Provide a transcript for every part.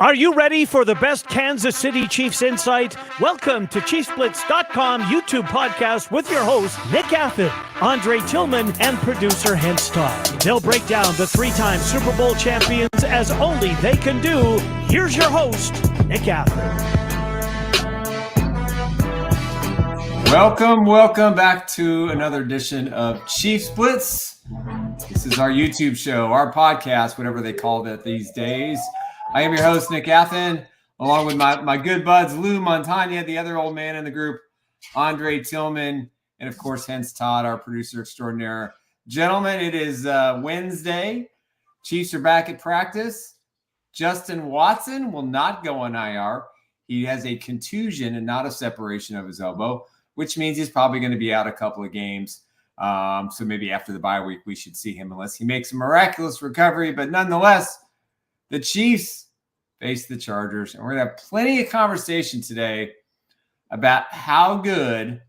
Are you ready for the best Kansas City Chiefs insight? Welcome to ChiefsBlitz.com YouTube podcast with your hosts, Nick Athan, Andre Tillman, and producer Hense. They'll break down the three-time Super Bowl champions as only they can do. Here's your host, Nick Athan. Welcome back to another edition of Chiefs Blitz. This is our YouTube show, our podcast, whatever they call it these days. I am your host, Nick Athan, along with my good buds, Lou Montagna, the other old man in the group, Andre Tillman, and of course, Hense Todd, our producer extraordinaire. Gentlemen, it is Wednesday. Chiefs are back at practice. Justin Watson will not go on IR. He has a contusion and not a separation of his elbow, which means he's probably going to be out a couple of games. So maybe after the bye week, we should see him unless he makes a miraculous recovery. But nonetheless, the Chiefs face the Chargers, and we're going to have plenty of conversation today about how good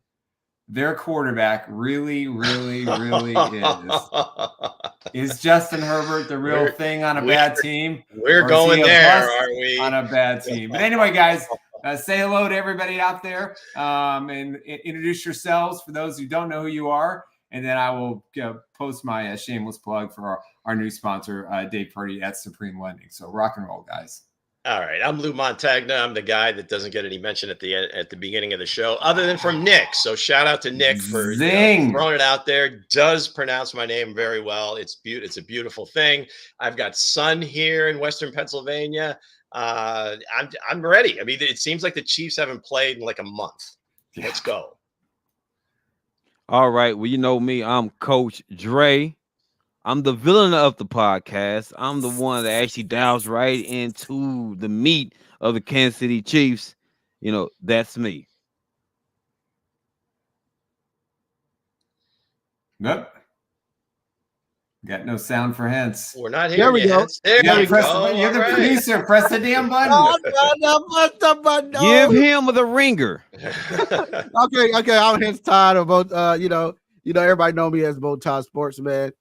their quarterback really is. Is Justin Herbert the real thing on a bad team? We're going there, aren't we? On a bad team. But anyway, guys, say hello to everybody out there and introduce yourselves for those who don't know who you are. And then I will post my shameless plug for our new sponsor, Dave Purdy at Supreme Lending. So rock and roll, guys. All right. I'm Lou Montagna. I'm the guy that doesn't get any mention at the beginning of the show, other than from Nick. So shout out to Nick for throwing it out there. Does pronounce my name very well. It's a beautiful thing. I've got sun here in Western Pennsylvania. I'm ready. I mean, it seems like the Chiefs haven't played in like a month. Let's go. All right. Well, you know me. I'm Coach Dre. I'm the villain of the podcast. I'm the one that actually dives right into the meat of the Kansas City Chiefs. You know, that's me. Nope. Got no sound for Hense. We're not here. There we go. There we go. You're the producer. Press the damn button. Give him the ringer. Okay. I'm Hense Todd about everybody know me as Bow Tie Sports, man.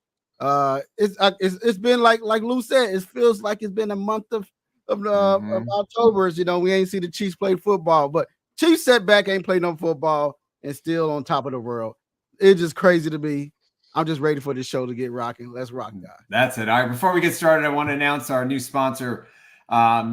It's been like Lou said, it feels like it's been a month of October. We ain't see the Chiefs play football, but Chiefs sat back, ain't played no football, and still on top of the world. It's just crazy to me. I'm just ready for this show to get rocking. Let's rock, guys. That's it. All right. Before we get started, I want to announce our new sponsor,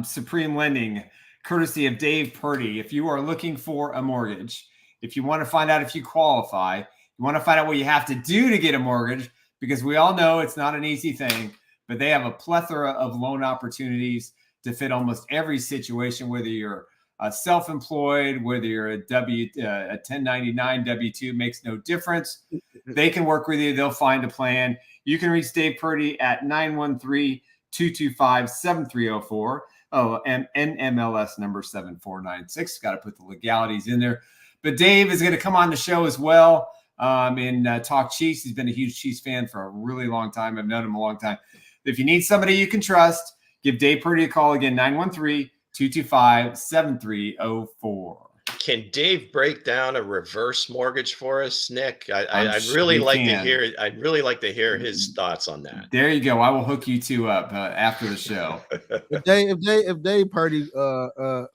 Supreme Lending, courtesy of Dave Purdy. If you are looking for a mortgage, if you want to find out if you qualify, you want to find out what you have to do to get a mortgage, because we all know it's not an easy thing, but they have a plethora of loan opportunities to fit almost every situation, whether you're self-employed, whether you're a 1099 W-2, makes no difference. They can work with you. They'll find a plan. You can reach Dave Purdy at 913-225-7304. Oh, and NMLS number 7496. Got to put the legalities in there. But Dave is going to come on the show as well and talk Chiefs. He's been a huge Chiefs fan for a really long time. I've known him a long time. If you need somebody you can trust, give Dave Purdy a call again, 913-225-7304. Can Dave break down a reverse mortgage for us, Nick? I'd really like to hear. I'd really like to hear his thoughts on that. There you go. I will hook you two up after the show. If Dave Purdy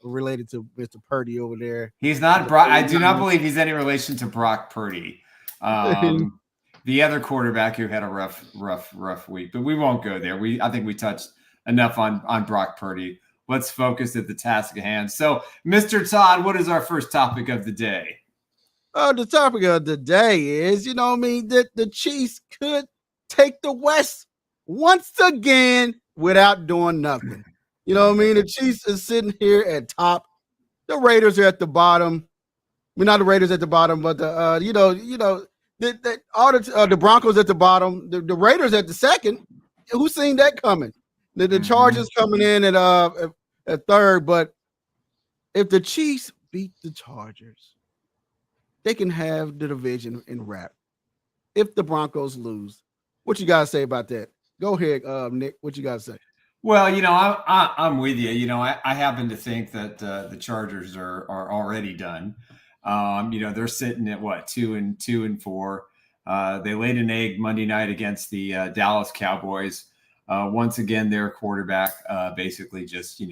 related to Mr. Purdy over there, he's not. I do not believe he's any relation to Brock Purdy, the other quarterback who had a rough week. But we won't go there. I think we touched enough on Brock Purdy. Let's focus at the task at hand. So, Mr. Todd, what is our first topic of the day? The topic of the day is, that the Chiefs could take the West once again without doing nothing. The Chiefs is sitting here at top. The Raiders are at the bottom. Not the Raiders at the bottom, but the Broncos at the bottom. The Raiders at the second. Who's seen that coming? The Chargers coming in at third, but if the Chiefs beat the Chargers, they can have the division in wrap. If the Broncos lose, what you guys say about that? Go ahead, Nick. What you guys say? Well, I'm with you. I happen to think that the Chargers are already done. They're sitting at 2-4. They laid an egg Monday night against the Dallas Cowboys. Once again, their quarterback basically just,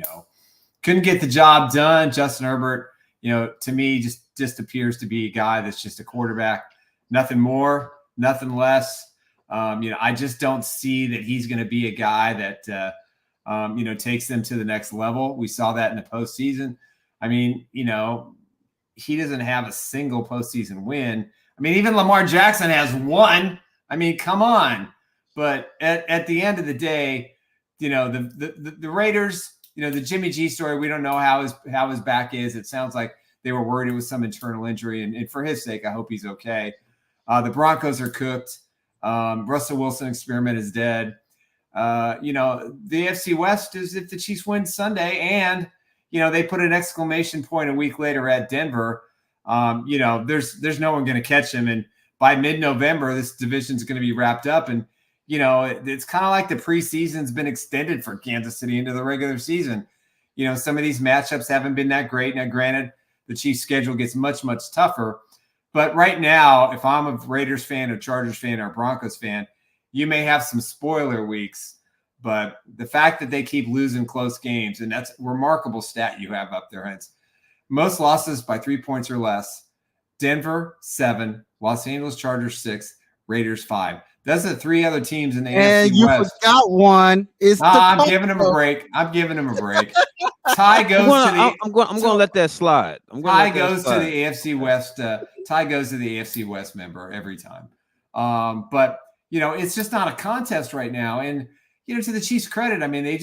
couldn't get the job done. Justin Herbert, to me, just appears to be a guy that's just a quarterback, nothing more, nothing less. I just don't see that he's going to be a guy that takes them to the next level. We saw that in the postseason. I mean, he doesn't have a single postseason win. I mean, even Lamar Jackson has one. I mean, come on. But at the end of the day, the Raiders, the Jimmy G story, we don't know how his back is. It sounds like they were worried it was some internal injury. And for his sake, I hope he's okay. The Broncos are cooked. Russell Wilson experiment is dead. The AFC West is if the Chiefs win Sunday and, they put an exclamation point a week later at Denver. There's no one going to catch them. And by mid-November, this division is going to be wrapped up. And, it's kind of like the preseason's been extended for Kansas City into the regular season. Some of these matchups haven't been that great. Now, granted, the Chiefs' schedule gets much, much tougher. But right now, if I'm a Raiders fan, a Chargers fan, or a Broncos fan, you may have some spoiler weeks. But the fact that they keep losing close games, and that's a remarkable stat you have up there, Hense. Most losses by 3 points or less. Denver, 7. Los Angeles Chargers, 6. Raiders, 5. Those are the 3 other teams in the AFC West. And you forgot one. I'm giving them a break. Ty goes to the. I'm going to let that slide. Ty goes to the AFC West. Ty goes to the AFC West member every time. But it's just not a contest right now. And to the Chiefs' credit, I mean, they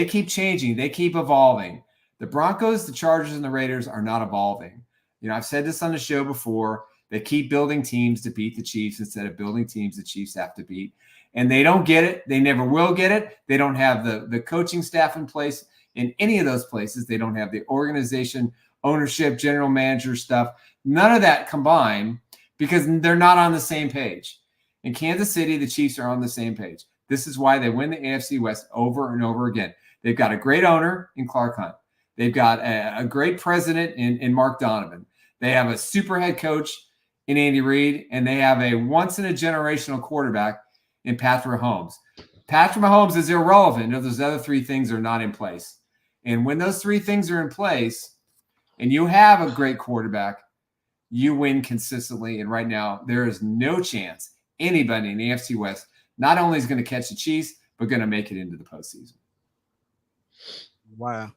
keep changing. They keep evolving. The Broncos, the Chargers, and the Raiders are not evolving. I've said this on the show before. They keep building teams to beat the Chiefs instead of building teams the Chiefs have to beat. And they don't get it. They never will get it. They don't have the coaching staff in place in any of those places. They don't have the organization, ownership, general manager stuff. None of that combined because they're not on the same page. In Kansas City, the Chiefs are on the same page. This is why they win the AFC West over and over again. They've got a great owner in Clark Hunt. They've got a great president in Mark Donovan. They have a super head coach in Andy Reid, and they have a once-in-a-generational quarterback in Patrick Mahomes. Patrick Mahomes is irrelevant if those other 3 things are not in place. And when those 3 things are in place and you have a great quarterback, you win consistently. And right now, there is no chance anybody in the AFC West not only is going to catch the Chiefs, but going to make it into the postseason. Wow.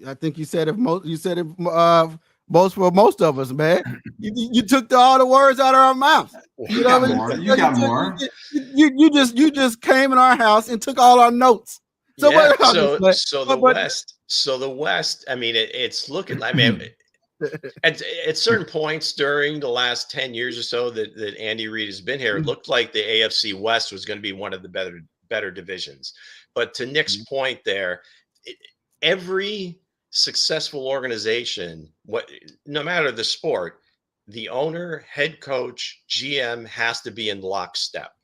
I think you said it most for most of us, man. You took all the words out of our mouths. You got more. You got more. You just came in our house and took all our notes. So the West. I mean, it's looking. I mean, at certain points during the last 10 years or so that Andy Reid has been here, it looked like the AFC West was going to be one of the better divisions. But to Nick's point there, every successful organization, no matter the sport, the owner, head coach, GM has to be in lockstep.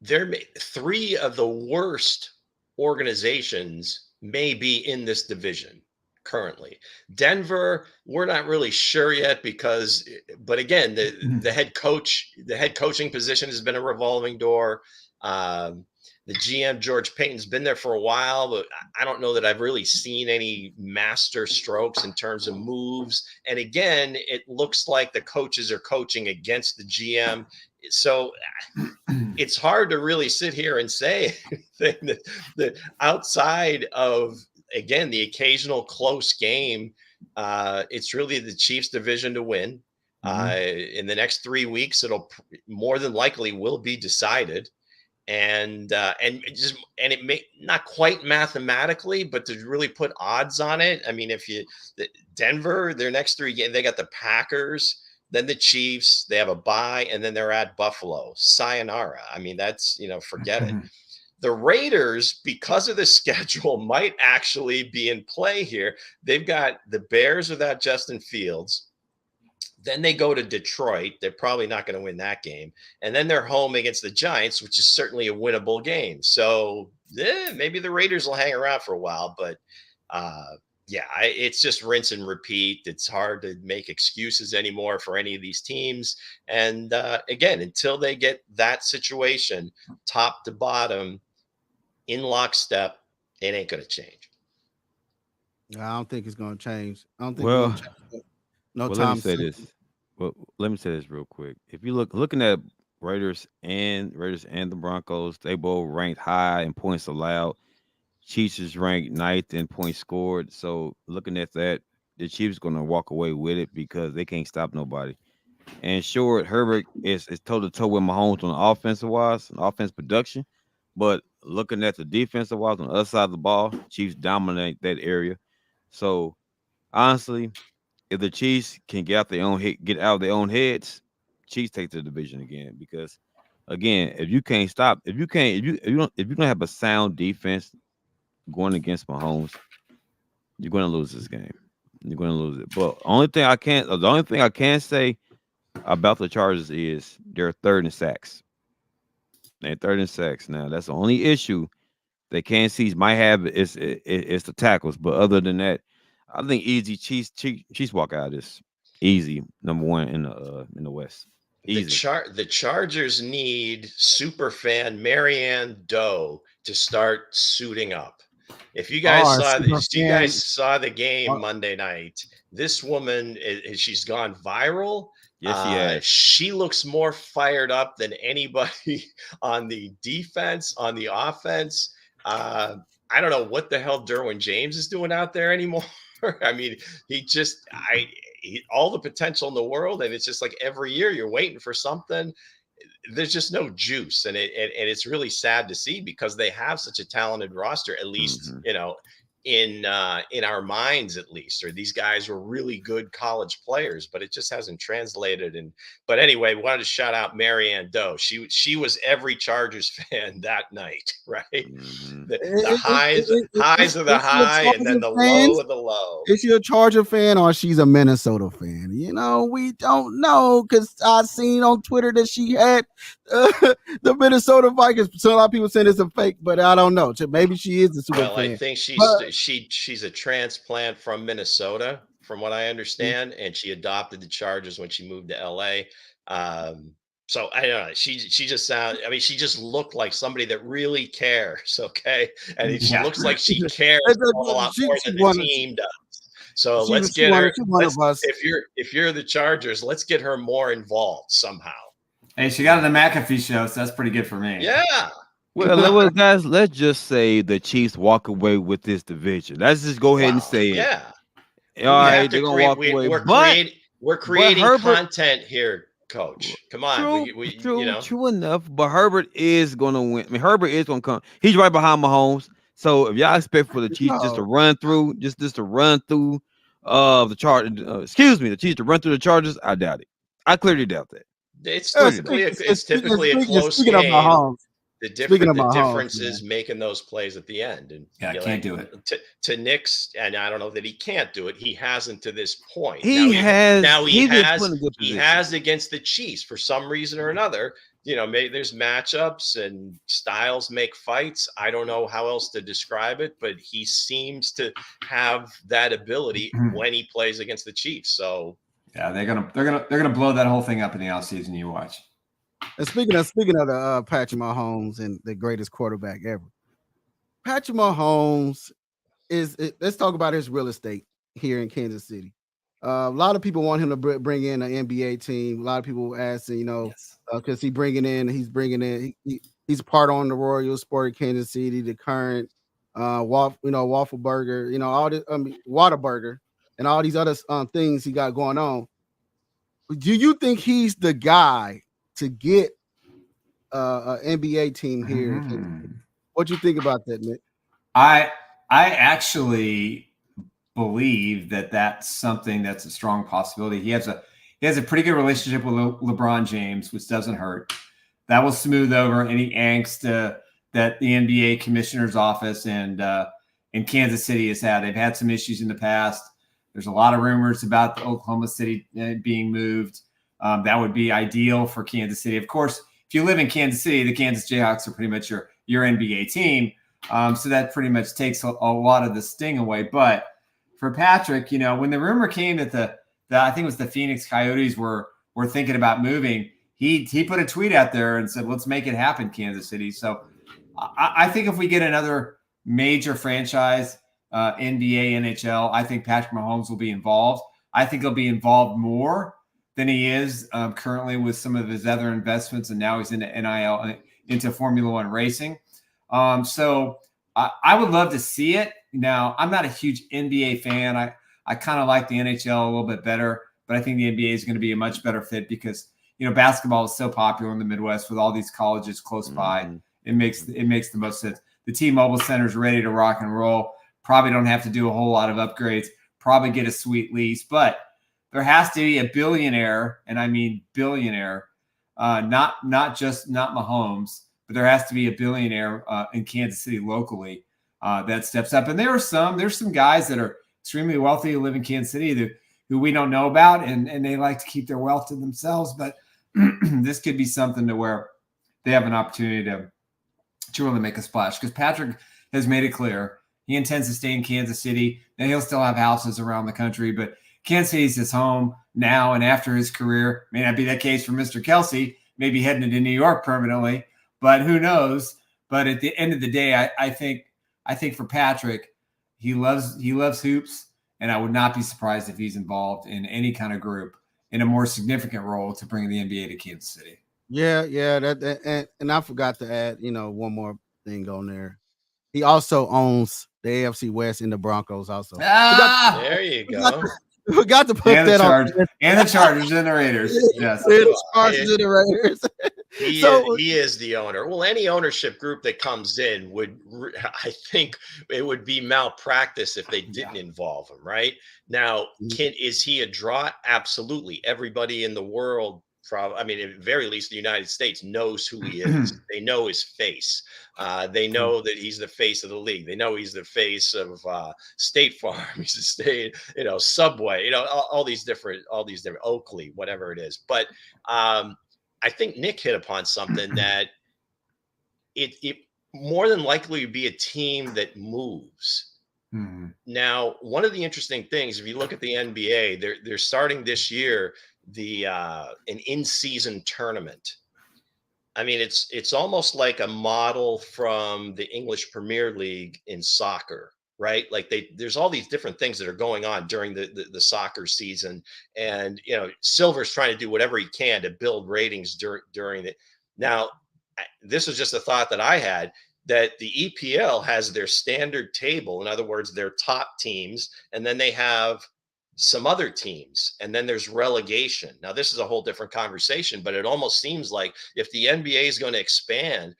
There 3 of the worst organizations may be in this division currently. Denver, we're not really sure yet but again, the head coaching position has been a revolving door. The GM, George Payton's been there for a while, but I don't know that I've really seen any master strokes in terms of moves. And again, it looks like the coaches are coaching against the GM. So it's hard to really sit here and say anything that outside of, again, the occasional close game, it's really the Chiefs division to win. In the next 3 weeks, it'll more than likely will be decided. And it may not quite mathematically, but to really put odds on it. I mean, Denver, their next 3 games, they got the Packers, then the Chiefs, they have a bye, and then they're at Buffalo. Sayonara. I mean, that's, forget it. The Raiders, because of the schedule, might actually be in play here. They've got the Bears without Justin Fields. Then they go to Detroit. They're probably not going to win that game. And then they're home against the Giants, which is certainly a winnable game. So maybe the Raiders will hang around for a while. But, it's just rinse and repeat. It's hard to make excuses anymore for any of these teams. And, again, until they get that situation top to bottom in lockstep, It ain't going to change. I don't think it's going to change. I don't think Well, it's gonna change. No well, time. let me say this. Well, let me say this real quick. If you looking at Raiders and the Broncos, they both ranked high in points allowed. Chiefs is ranked ninth in points scored. So looking at that, the Chiefs going to walk away with it because they can't stop nobody. And sure, Herbert is toe to toe with Mahomes on the offensive wise, and offense production. But looking at the defensive wise on the other side of the ball, Chiefs dominate that area. So honestly, if the Chiefs can get out of their own heads, Chiefs take the division again. Because again, if you don't have a sound defense going against Mahomes, you're going to lose this game. You're going to lose it. But the only thing I can say about the Chargers is they're third in sacks. They're third in sacks. Now that's the only issue that KC's might have is the tackles. But other than that, I think easy Chiefs walk out of this easy number one in the West. Easy. The Chargers need superfan Marianne Doe to start suiting up. If you guys saw the game Monday night, this woman she's gone viral. Yes, she has. She looks more fired up than anybody on the defense, on the offense. I don't know what the hell Derwin James is doing out there anymore. I mean, all the potential in the world, and it's just like every year you're waiting for something. There's just no juice, and it's really sad to see because they have such a talented roster. At least in our minds, at least, or these guys were really good college players, but it just hasn't translated. But anyway, wanted to shout out Marianne Doe. She was every Chargers fan that night, right? Mm-hmm. The highs of the high, and then the low of the low. Is she a Charger fan or she's a Minnesota fan? We don't know because I seen on Twitter that she had the Minnesota Vikings. So a lot of people saying it's a fake, but I don't know. Maybe she is a super fan. I think she's a transplant from Minnesota, from what I understand, and she adopted the Chargers when she moved to LA. So I don't know. She just she just looked like somebody that really cares. Okay, and she looks like she cares a lot more than the team does. So let's get her. If you're the Chargers, let's get her more involved somehow. Hey, she got on the McAfee show, so that's pretty good for me. Yeah. Well, guys, let's just say the Chiefs walk away with this division. Let's just go ahead and say it. Yeah. All right, they're gonna walk away. We're creating content here, Coach. Come on. True enough. But Herbert is gonna win. I mean, Herbert is gonna come. He's right behind Mahomes. So if y'all expect for the Chiefs just to run through, the Chiefs to run through the Chargers, I doubt it. I clearly doubt that. It's typically a close game. The difference is making those plays at the end. And can't do it. To Nick's, and I don't know that he can't do it. He hasn't to this point. He has against the Chiefs for some reason or another. Maybe there's matchups and styles make fights. I don't know how else to describe it, but he seems to have that ability when he plays against the Chiefs. So yeah, they're gonna blow that whole thing up in the offseason. You watch. And speaking of the Patrick Mahomes and the greatest quarterback ever, Patrick Mahomes let's talk about his real estate here in Kansas City. A lot of people want him to bring in an NBA team. A lot of people asking, because he's bringing in, he's part on the Royal Sport Kansas City, the current Waffle Burger, all this, Whataburger, and all these other things he got going on. Do you think he's the guy to get an NBA team here? What do you think about that, Nick? I actually believe that's something that's a strong possibility. He has a pretty good relationship with LeBron James, which doesn't hurt. That will smooth over any angst that the NBA commissioner's office and in Kansas City has had. They've had some issues in the past. There's a lot of rumors about the Oklahoma City being moved. That would be ideal for Kansas City. Of course, if you live in Kansas City, the Kansas Jayhawks are pretty much your NBA team. So that pretty much takes a lot of the sting away. But for Patrick, when the rumor came that I think it was the Phoenix Coyotes were thinking about moving, he put a tweet out there and said, "Let's make it happen, Kansas City." So I think if we get another major franchise, NBA, NHL, I think Patrick Mahomes will be involved. I think he'll be involved more than he is currently with some of his other investments, and now he's into NIL, into Formula One racing. So I would love to see it. Now, I'm not a huge NBA fan. I kind of like the NHL a little bit better, but I think the NBA is going to be a much better fit because, basketball is so popular in the Midwest with all these colleges close by. It makes the most sense. The T-Mobile Center is ready to rock and roll. Probably don't have to do a whole lot of upgrades. Probably get a sweet lease, but there has to be a billionaire, and I mean billionaire, not Mahomes, but there has to be a billionaire in Kansas City locally that steps up. And there's some guys that are extremely wealthy who live in Kansas City who we don't know about, and they like to keep their wealth to themselves. But this could be something to where they have an opportunity to really make a splash, because Patrick has made it clear he intends to stay in Kansas City. Now, he'll still have houses around the country, but Kansas City is his home now and after his career. May not be that case for Mr. Kelsey, maybe heading to New York permanently, but who knows? But at the end of the day, I think for Patrick, he loves hoops, and I would not be surprised if he's involved in any kind of group in a more significant role to bring the NBA to Kansas City. Yeah, that and I forgot to add, one more thing on there. He also owns the AFC West and the Broncos also. There you go. Forgot to put that on. And the Chargers and the Raiders. Yes. The Chargers and the Raiders. He is the owner. Well, any ownership group that comes in I think it would be malpractice if they didn't involve him, right? Now, is he a draw? Absolutely. Everybody in the world, at the very least, the United States knows who he is. They know his face. They know that he's the face of the league. They know he's the face of State Farm. He's the state, Subway, all these different Oakley, whatever it is. But I think Nick hit upon something that it more than likely would be a team that moves. Mm-hmm. Now, one of the interesting things, if you look at the NBA, they're starting this year an in-season tournament. I mean, it's almost like a model from the English Premier League in soccer, right? Like there's all these different things that are going on during the soccer season, and Silver's trying to do whatever he can to build ratings during it. Now, this was just a thought that I had, that the EPL has their standard table, in other words, their top teams, and then they have some other teams, and then there's relegation. Now, this is a whole different conversation, but it almost seems like if the NBA is going to expand,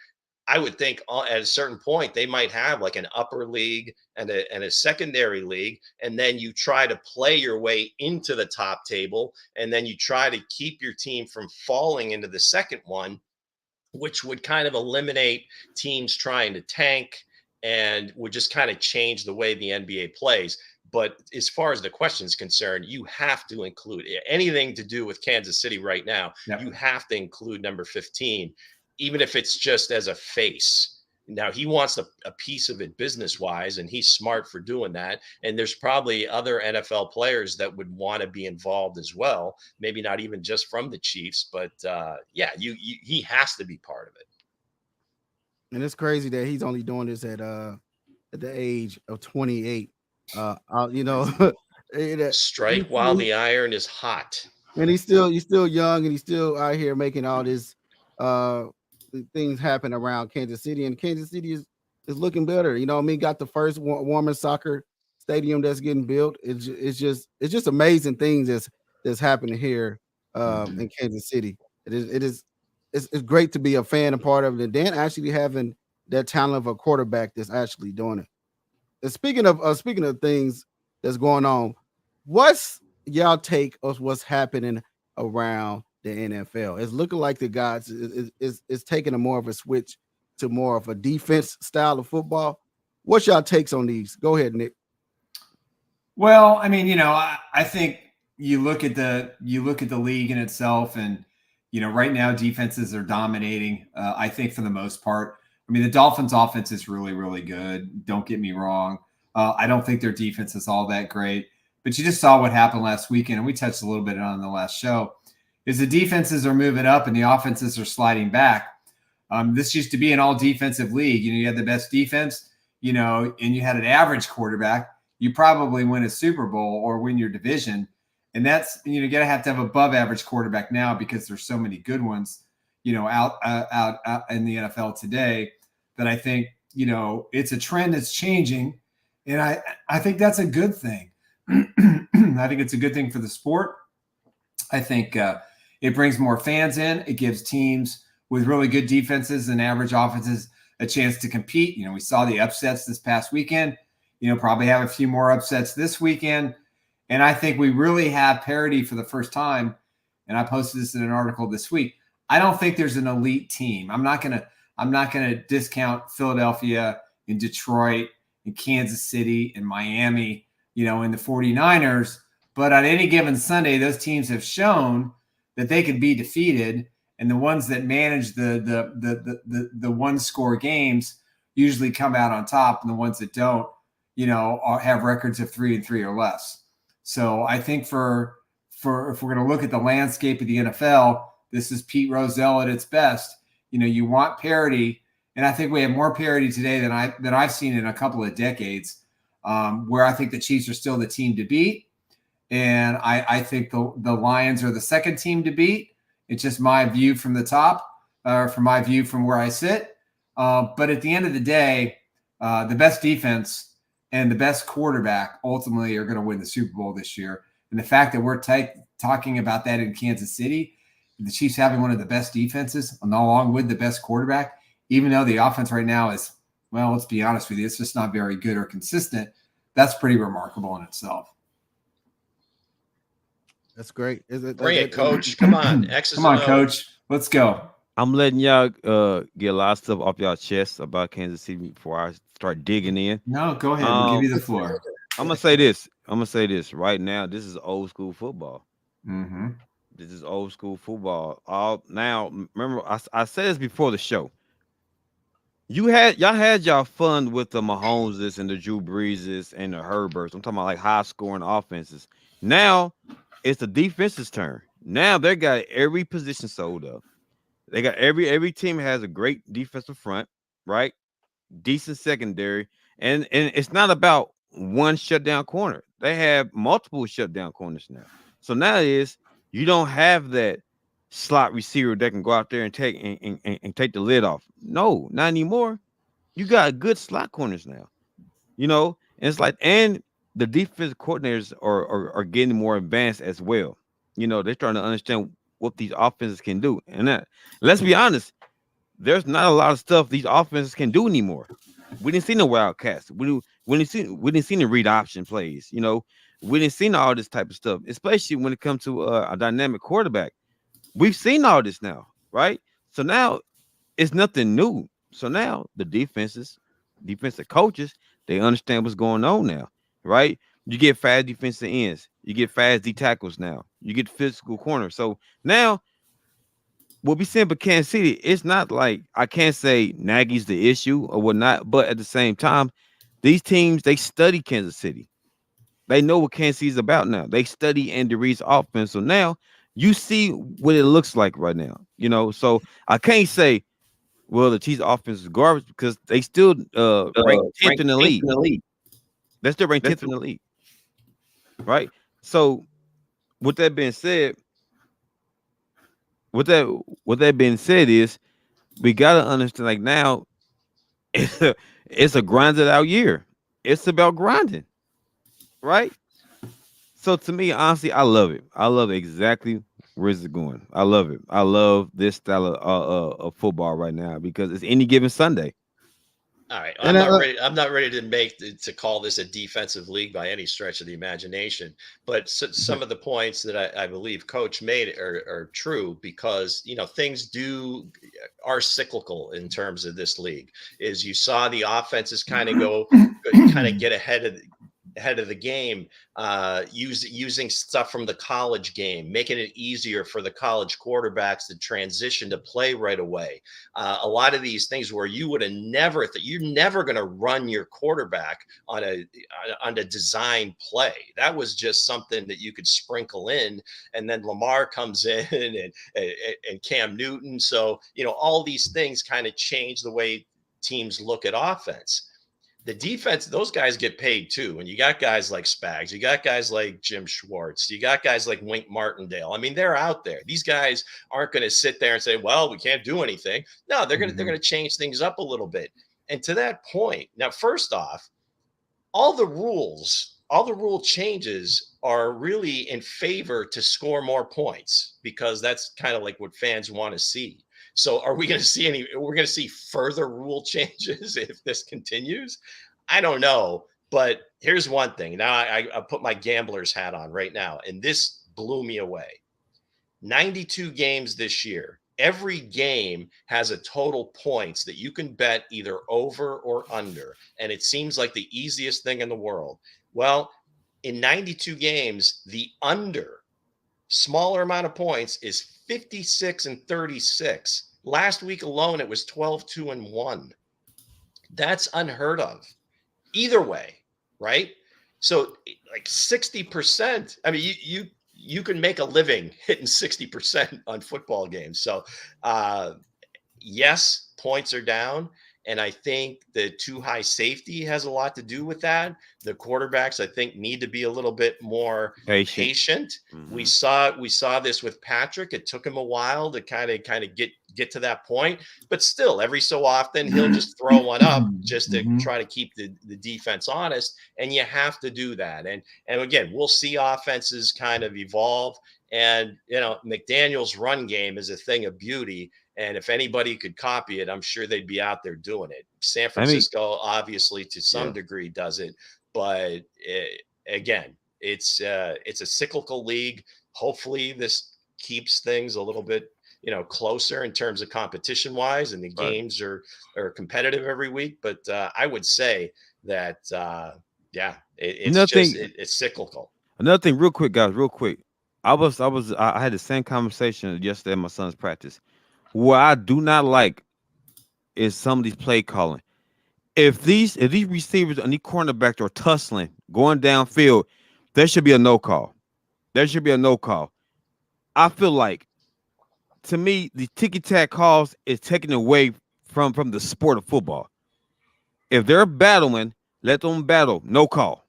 I would think at a certain point they might have like an upper league and a secondary league, and then you try to play your way into the top table, and then you try to keep your team from falling into the second one, which would kind of eliminate teams trying to tank and would just kind of change the way the NBA plays. But as far as the question is concerned, you have to include anything to do with Kansas City right now. Yep. You have to include number 15, even if it's just as a face. Now, he wants a piece of it business-wise, and he's smart for doing that. And there's probably other NFL players that would want to be involved as well. Maybe not even just from the Chiefs, but he has to be part of it. And it's crazy that he's only doing this at the age of 28. Strike while the iron is hot. And he's still young, and he's still out here making all this things happen around Kansas City, and Kansas City is looking better. Got the first women's soccer stadium that's getting built. It's just amazing things that's happening here in Kansas City. It's great to be a fan and part of it, and then actually having that talent of a quarterback that's actually doing it. And speaking of things that's going on, what's y'all take of what's happening around the NFL? It's looking like the guys is taking a more of a switch to more of a defense style of football. What's y'all takes on these? Go ahead, Nick. Well, I mean, I think you look at the league in itself, and right now defenses are dominating. I think for the most part. I mean, the Dolphins' offense is really, really good. Don't get me wrong. I don't think their defense is all that great. But you just saw what happened last weekend, and we touched a little bit on the last show, is the defenses are moving up and the offenses are sliding back. This used to be an all-defensive league. You had the best defense. and you had an average quarterback, you probably win a Super Bowl or win your division. And that's, you got to have above average quarterback now because there's so many good ones, out in the NFL today that I think, it's a trend that's changing. And I think that's a good thing. I think it's a good thing for the sport. I think it brings more fans in. It gives teams with really good defenses and average offenses a chance to compete. We saw the upsets this past weekend, probably have a few more upsets this weekend. And I think we really have parity for the first time. And I posted this in an article this week. I don't think there's an elite team. I'm not gonna discount Philadelphia and Detroit and Kansas City and Miami, and the 49ers. But on any given Sunday, those teams have shown that they can be defeated. And the ones that manage the one score games usually come out on top, and the ones that don't, have records of 3-3 or less. So I think for if we're going to look at the landscape of the NFL, this is Pete Rozelle at its best. You want parity, and I think we have more parity today than I've seen in a couple of decades. Where I think the Chiefs are still the team to beat, and I think the Lions are the second team to beat. It's just my view from the top, from my view from where I sit. But at the end of the day, the best defense and the best quarterback ultimately are going to win the Super Bowl this year. And the fact that we're talking about that in Kansas City, the Chiefs having one of the best defenses along with the best quarterback, even though the offense right now is, well, let's be honest with you, it's just not very good or consistent. That's pretty remarkable in itself. That's great. Bring it, Coach. Come on. Come on, Coach. Let's go. I'm letting y'all get a lot of stuff off y'all chest about Kansas City before I start digging in. No, go ahead. We'll give you the floor. I'm gonna say this right now. This is old school football. Mm-hmm. This is old school football. Now, remember, I said this before the show. Y'all had y'all fun with the Mahomeses and the Drew Breeses and the Herberts. I'm talking about like high scoring offenses. Now it's the defense's turn. Now they got every position sold up. They got every team has a great defensive front, right? Decent secondary, and it's not about one shutdown corner. They have multiple shutdown corners now. So now it is you don't have that slot receiver that can go out there and take and take the lid off. No, not anymore. You got good slot corners now. And it's like, and the defensive coordinators are getting more advanced as well. They're trying to understand what these offenses can do. And let's be honest, there's not a lot of stuff these offenses can do anymore. We didn't see no wildcats. We didn't see the read option plays. We didn't see all this type of stuff, especially when it comes to a dynamic quarterback. We've seen all this now, right? So now it's nothing new. So now the defensive coaches, they understand what's going on now, right? You get fast defensive ends. You get fast D tackles now. You get physical corners. So now what we seeing for Kansas City, it's not like I can't say Nagy's the issue or whatnot, but at the same time, these teams, they study Kansas City. They know what Kansas City is about now. They study Andy Reid's offense. So now you see what it looks like right now. So I can't say, well, the Chiefs offense is garbage because they still ranked 10th in the league. They're still ranked 10th in the league. Right? So with that being said, is we gotta understand, like, now it's a grinded out year. It's about grinding, right? So to me, honestly, I love it. I love exactly where it's going. I love it. I love this style of football right now because it's any given Sunday. All right, I'm not ready to call this a defensive league by any stretch of the imagination. But some of the points that I believe Coach made are true because things are cyclical in terms of this league. Is you saw the offenses kind of get ahead of the game, using stuff from the college game, making it easier for the college quarterbacks to transition to play right away. A lot of these things where you would have never thought you're never going to run your quarterback on a design play. That was just something that you could sprinkle in, and then Lamar comes in and Cam Newton. So all these things kind of change the way teams look at offense. the defense, those guys get paid too. And you got guys like Spags, you got guys like Jim Schwartz, you got guys like Wink Martindale. I mean, they're out there. These guys aren't going to sit there and say, well, we can't do anything. No, they're going to change things up a little bit. And to that point, now, first off, all the rule changes are really in favor to score more points, because that's kind of like what fans want to see. So are we going to see we're going to see further rule changes if this continues? I don't know. But here's one thing. Now I put my gambler's hat on right now, and this blew me away. 92 games this year. Every game has a total points that you can bet either over or under. And it seems like the easiest thing in the world. Well, in 92 games, the under smaller amount of points is 56-36. Last week alone, it was 12-2-1. That's unheard of. Either way, right? So like 60%. I mean, you can make a living hitting 60% on football games. So yes, points are down. And I think the too high safety has a lot to do with that. The quarterbacks, I think, need to be a little bit more patient. Mm-hmm. We saw this with Patrick. It took him a while to kind of get to that point, but still, every so often he'll just throw one up just to try to keep the defense honest. And you have to do that. And again, we'll see offenses kind of evolve. And McDaniel's run game is a thing of beauty. And if anybody could copy it, I'm sure they'd be out there doing it. San Francisco, obviously, to some degree, does it. But again, it's a cyclical league. Hopefully, this keeps things a little bit, closer in terms of competition-wise, and the games are competitive every week. But I would say that, it's cyclical. Another thing, real quick, guys, real quick. I had the same conversation yesterday at my son's practice. What I do not like is some of these play calling. If these receivers and these cornerbacks are tussling, going downfield, there should be a no call. There should be a no call. I feel like, to me, the ticky-tack calls is taken away from the sport of football. If they're battling, let them battle. No call.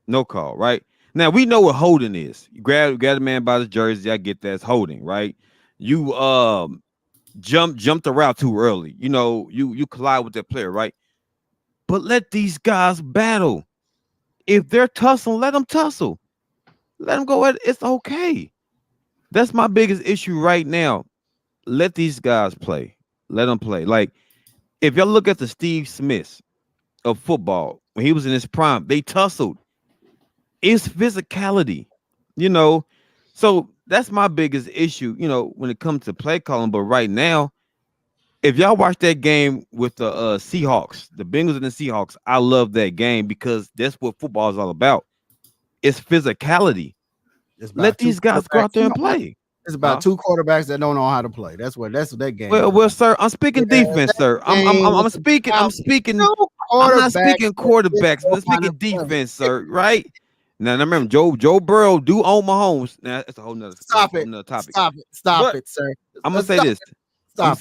No call, right? Now, we know what holding is. You grab a man by the jersey. I get that. It's holding, right? You jump the route too early. You collide with that player, right? But let these guys battle. If they're tussling, let them tussle. Let them go at it. It's okay. That's my biggest issue right now. Let these guys play. Let them play. Like, if y'all look at the Steve Smiths of football, when he was in his prime, they tussled. It's physicality, So that's my biggest issue, when it comes to play calling. But right now, if y'all watch that game with the Seahawks, the Bengals and the Seahawks, I love that game because that's what football is all about. It's physicality. Let these guys go out there and play. It's about two quarterbacks that don't know how to play. That's what that game. Well, sir, I'm speaking defense, sir. I'm speaking. I'm not speaking quarterbacks. I'm speaking defense, sir. Right? Now remember, Joe Burrow do own Mahomes. Now that's a whole nother topic. Stop it, sir. I'm gonna say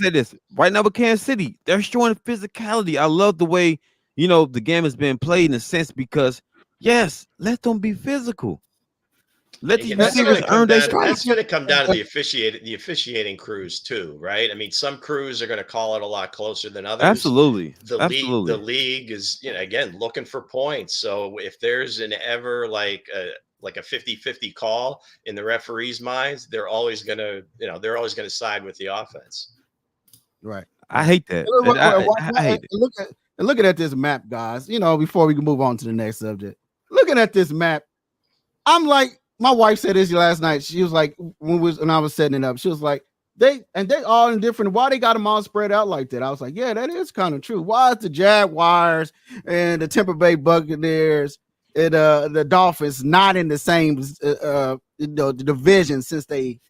this. Right now with Kansas City, they're showing physicality. I love the way the game has been played, in a sense, because yes, let them be physical. Let these receivers earn their stripes. That's going to come down to the officiating crews too, right? I mean, some crews are going to call it a lot closer than others. Absolutely. The league is, again, looking for points. So if there's an ever like a 50-50 call in the referees' minds, they're always going to side with the offense. Right. I hate that. I hate it. Looking at this map, guys, before we can move on to the next subject, looking at this map, I'm like, my wife said this last night. She was like, when I was setting it up, she was like, they all in different. Why they got them all spread out like that? I was like, yeah, that is kind of true. Why is the Jaguars and the Tampa Bay Buccaneers and the Dolphins not in the same division, since they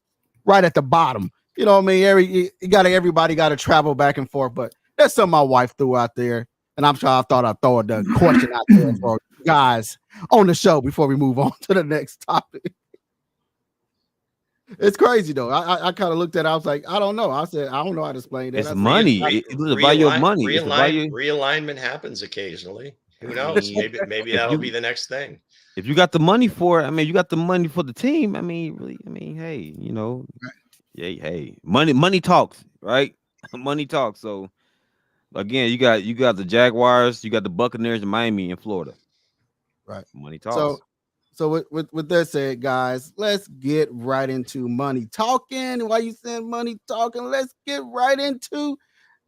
right at the bottom? You know what I mean? Everybody got to travel back and forth, but that's something my wife threw out there, and I thought I'd throw a question out there for guys on the show before we move on to the next topic. It's crazy though. I kind of looked at it. I was like, I don't know. I said, I don't know how to explain that. It's money. It's about your money. Realignment happens occasionally. Who knows? Maybe that'll be the next thing. If you got the money for it, I mean, you got the money for the team. I mean, really, hey, hey, money talks, right? Money talks. So again, you got the Jaguars, you got the Buccaneers in Miami and Florida. Right. Money talks. So with that said, guys, let's get right into money talking. Why you saying money talking? Let's get right into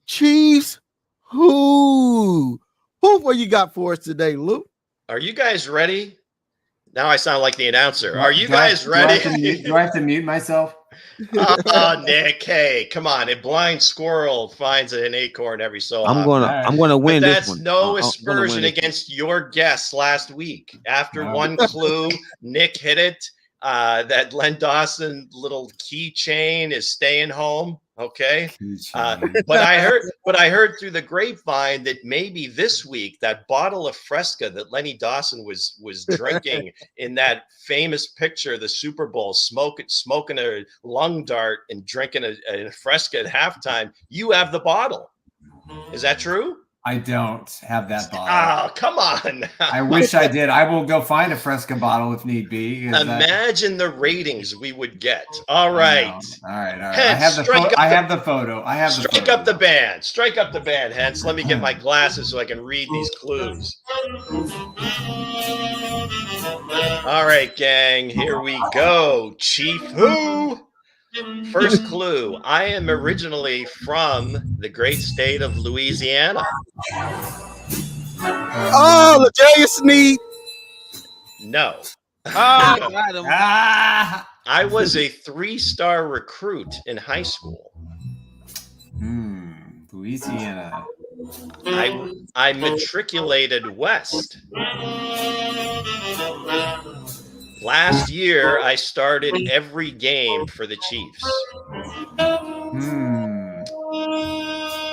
Chiefs. Who what you got for us today, Lou? Are you guys ready? Now I sound like the announcer. Are you guys ready? Do I have to mute myself? Oh, Nick, hey, come on. A blind squirrel finds an acorn every so often. I'm gonna win but this that's one. no aspersion against your guess last week. After one clue, Nick hit it. That Len Dawson little keychain is staying home. Okay. But I heard through the grapevine that maybe this week that bottle of Fresca that Lenny Dawson was drinking in that famous picture, the Super Bowl, smoking a lung dart and drinking a Fresca at halftime. You have the bottle. Is that true? I don't have that bottle. Oh, come on. I wish I did. I will go find a Fresca bottle if need be. Imagine the ratings we would get. All right. All right. I have the photo. Strike up the band. Strike up the band, Hense. Let me get my glasses so I can read these clues. All right, gang. Here we go. Chief who? First clue, I am originally from the great state of Louisiana. Oh, LaJarius Sneed. No. Got him. I was a 3-star recruit in high school. Louisiana. I matriculated west. Last year, I started every game for the Chiefs.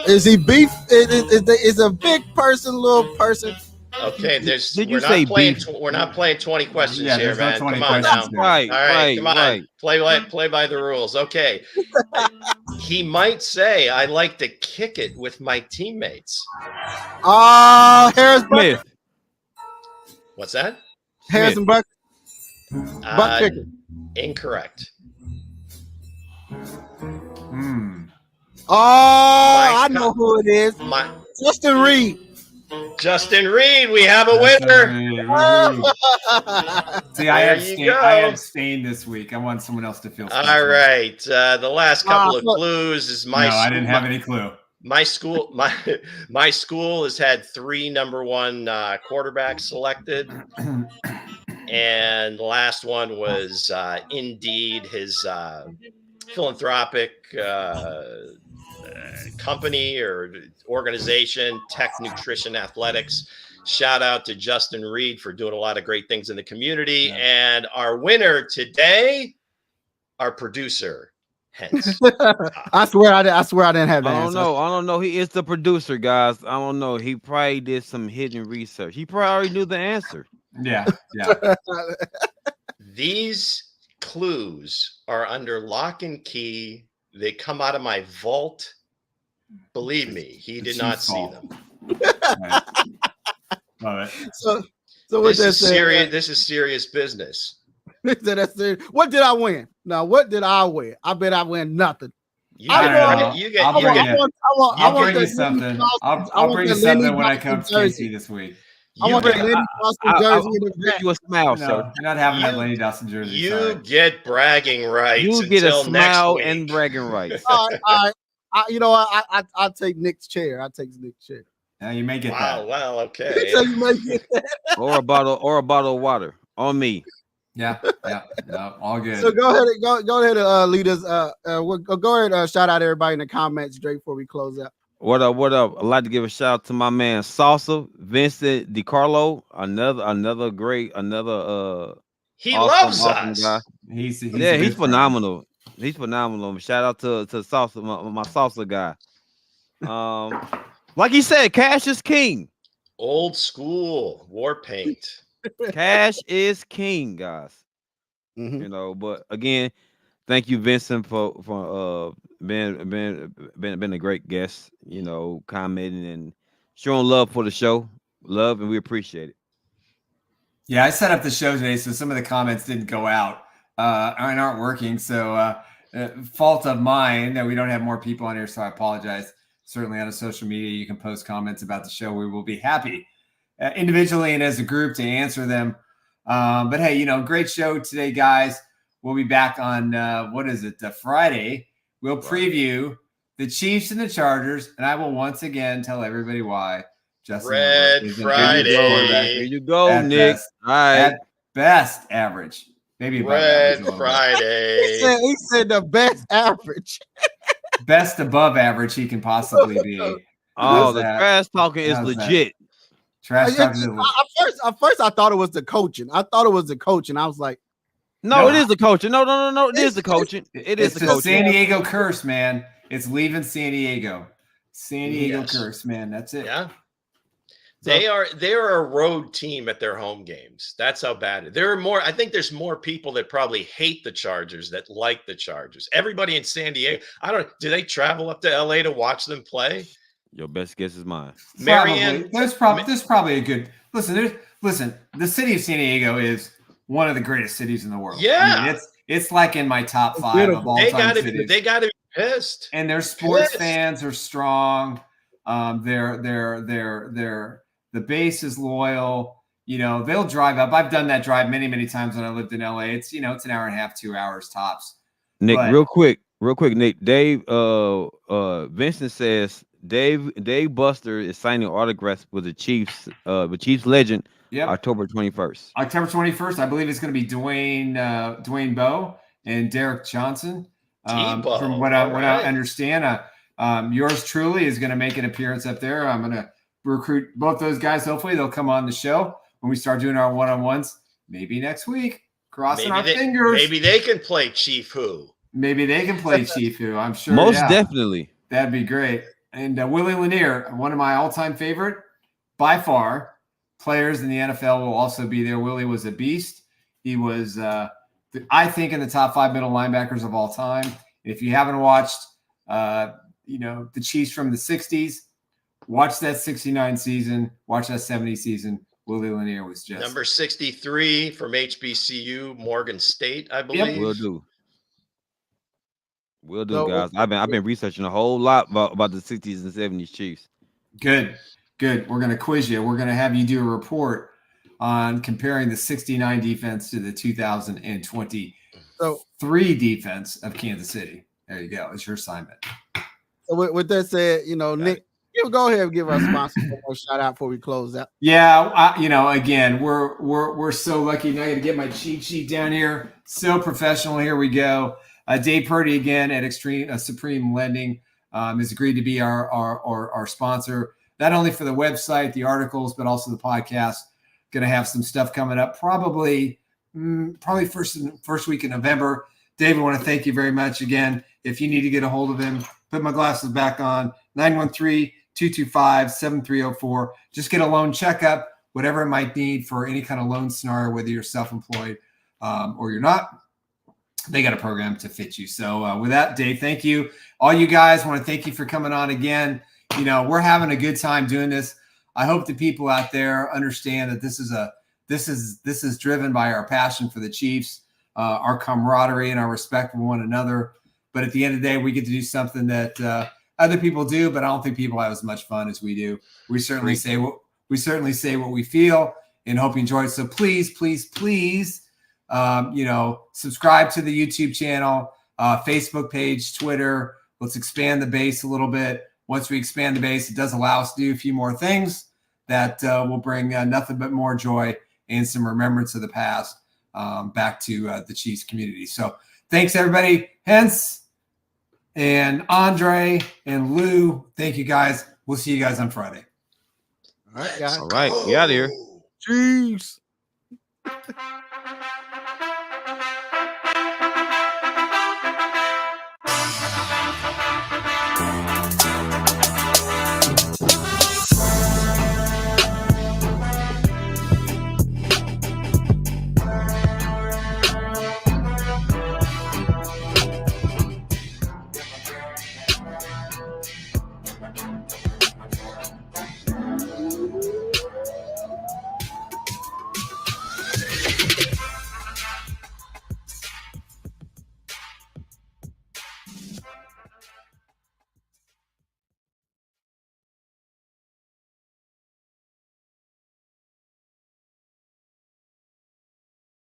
Is he beef? Is a big person, little person? Okay, we're not playing 20 questions here, man. No 20 come on questions now. Right, All right, come on. right. Play by the rules. Okay. He might say, I like to kick it with my teammates. Harris Smith. What's that? Harrison Buck. Buck kicker. Incorrect. I know who it is. Justin Reed. Justin Reed, we have a winner. See, I abstained this week. I want someone else to feel special. All right. The last couple of clues is I didn't have any clue. My school has had 3 number 1 quarterbacks selected. And the last one was Indeed, his philanthropic company or organization, Tech Nutrition Athletics. Shout out to Justin Reed for doing a lot of great things in the community. Yeah. And our winner today, our producer, Hense. I swear I didn't have that. I don't know. He is the producer, guys. I don't know. He probably did some hidden research. He probably already knew the answer. Yeah. These clues are under lock and key. They come out of my vault. Believe me, he did not see them. Right. Love it. So what this is serious. This is serious business. What did I win? Now, what did I win? I bet I win nothing. I'll bring you something. I'll bring you something when I come to KC this week. I want that Lenny Dawson jersey. Give you a smile, sir. You're not having that Lenny Dawson jersey. You get bragging rights. You get a smile and bragging rights. All right. I'll take Nick's chair. I'll take Nick's chair. Now you may get that. Well, okay. So you may get that. or a bottle of water on me. Yeah, no, all good. So go ahead and lead us. Go ahead and shout out everybody in the comments, Drake, before we close out. What up? I'd like to give a shout out to my man Salsa, Vincent DiCarlo, another great, he loves us. Guy. He's phenomenal. He's phenomenal. Shout out to Salsa, my Salsa guy. Like he said, cash is king. Old school war paint. Cash is king, guys. Mm-hmm. You know, but again, thank you, Vincent, for being a great guest. You know, commenting and showing love for the show. love, and we appreciate it. Yeah, I set up the show today, so some of the comments didn't go out and aren't working. So fault of mine that we don't have more people on here, so I apologize. Certainly on social media, you can post comments about the show. We will be happy individually and as a group to answer them. But hey, great show today, guys. We'll be back on, Friday. We'll preview the Chiefs and the Chargers, and I will once again tell everybody why. Justin Red Friday. There you go, Nick. All right. At best average. Maybe Red Friday. He said the best average. Best above average he can possibly be. Oh, the trash talking is legit. Trash talking is legit. At first, I thought it was the coaching. I was like, no, it is the coaching. No. It is the coaching. It's the San Diego curse, man. It's leaving San Diego. San Diego curse, man. That's it. Yeah. They are a road team at their home games. That's how bad it is. I think there's more people that probably hate the Chargers that like the Chargers. Everybody in San Diego, do they travel up to LA to watch them play? Your best guess is mine. Marianne, there's probably a good listen. The city of San Diego is one of the greatest cities in the world. Yeah. I mean, it's like in my top 5 of all time cities. They gotta be pissed. And their sports fans are strong. The base is loyal. They'll drive up. I've done that drive many, many times when I lived in LA. It's it's an hour and a half, 2 hours tops. Nick, real quick, Nick. Dave Vincent says Dave Buster is signing autographs with the Chiefs legend. Yep. October 21st. October 21st. I believe it's going to be Dwayne Bowe and Derek Johnson. From what I understand, yours truly is going to make an appearance up there. I'm going to recruit both those guys. Hopefully they'll come on the show when we start doing our one-on-ones. Maybe next week. Crossing our fingers. Maybe they can play Chief Who. I'm sure. Most definitely. That'd be great. And Willie Lanier, one of my all-time favorite, by far, players in the NFL will also be there. Willie was a beast. He was, I think, in the top 5 middle linebackers of all time. If you haven't watched, the Chiefs from the 60s, watch that 69 season, watch that 70 season. Willie Lanier was just number 63 from HBCU, Morgan State, I believe. Yep. We'll do, guys. I've been researching a whole lot about the 60s and 70s Chiefs. Good. We're going to quiz you. We're going to have you do a report on comparing the 69 defense to the 2023 defense of Kansas City. There you go. It's your assignment. So with that said, Nick, go ahead and give our sponsor a shout out before we close out. Yeah, again, we're so lucky. Now I got to get my cheat sheet down here. So professional. Here we go. Dave Purdy again at Supreme Lending has agreed to be our sponsor, not only for the website, the articles, but also the podcast. Going to have some stuff coming up, probably first week in November. Dave, I want to thank you very much again. If you need to get a hold of him, put my glasses back on. 913-225-7304. Just get a loan checkup, whatever it might need for any kind of loan scenario, whether you're self-employed or you're not. They got a program to fit you. So with that, Dave, thank you. All you guys, want to thank you for coming on again. We're having a good time doing this. I hope the people out there understand that this is driven by our passion for the Chiefs, our camaraderie and our respect for one another. But at the end of the day, we get to do something that other people do, but I don't think people have as much fun as we do. We certainly say what we feel and hope you enjoy it. So please, subscribe to the YouTube channel, Facebook page, Twitter. Let's expand the base a little bit. Once we expand the base, it does allow us to do a few more things that will bring nothing but more joy and some remembrance of the past back to the Chiefs community. So thanks, everybody. Hense and Andre and Lou, thank you, guys. We'll see you guys on Friday. All right, guys. All right, we out of here. Chiefs.